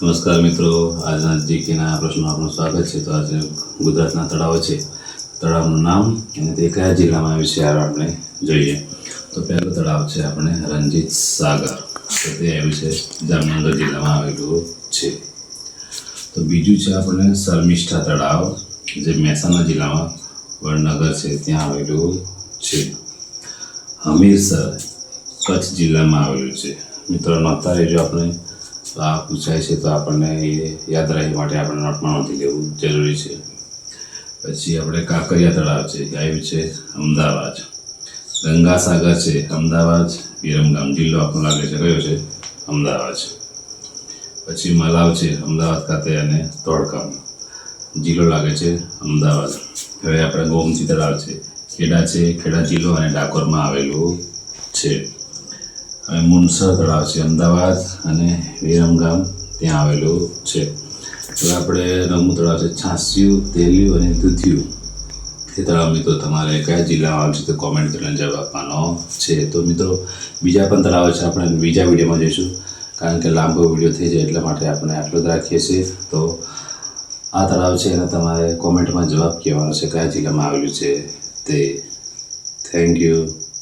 નમસ્કાર મિત્રો, આજના જીકેના પ્રશ્નો આપનું સ્વાગત છે. તો આજે ગુજરાતના તળાવો છે, તળાવનું નામ અને તે કયા જિલ્લામાં આવ્યું છે આપણે જોઈએ. તો પહેલું તળાવ છે આપણે રણજીત સાગર, તો તે આવ્યું છે જામનગર જિલ્લામાં આવેલું છે. તો બીજું છે આપણે શર્મિષ્ઠા તળાવ, જે મહેસાણા જિલ્લામાં વડનગર છે ત્યાં આવેલું છે. હમીરસર કચ્છ જિલ્લામાં આવેલું છે. મિત્રો નોંધતા રહેજો, આપણે આ પૂછાય છે તો આપણને એ યાદ રહે માટે આપણે નોટમાં નોંધી લેવું જરૂરી છે. પછી આપણે કાંકરિયા તળાવ છે, આવ્યું છે અમદાવાદ. ગંગાસાગર છે અમદાવાદ, વિરમગામ જિલ્લો આપણો લાગે છે કયો છે? અમદાવાદ. પછી મલાવ છે અમદાવાદ ખાતે અને ધોળકામ જિલ્લો લાગે છે અમદાવાદ. હવે આપણે ગોમતી તળાવ છે, ખેડા છે, ખેડા જિલ્લો અને ડાકોરમાં આવેલું છે. હવે મુનસર તળાવ છે અમદાવાદ અને વિરમગામ ત્યાં આવેલું છે. હવે આપણે રમુ તળાવ છે, છાસિયું, તેલિયું અને દૂધિયું એ તળાવ મિત્રો તમારે કયા જિલ્લામાં આવે છે તો કોમેન્ટ કરીને જવાબ આપવાનો છે. તો મિત્રો બીજા પણ તળાવ છે, આપણે બીજા વિડીયોમાં જોઈશું, કારણ કે લાંબો વિડીયો થઈ જાય એટલા માટે આપણે આટલું જ રાખીએ છીએ. તો આ તળાવ છે એને તમારે કોમેન્ટમાં જવાબ કહેવાનો છે કયા જિલ્લામાં આવેલું છે તે. Thank you.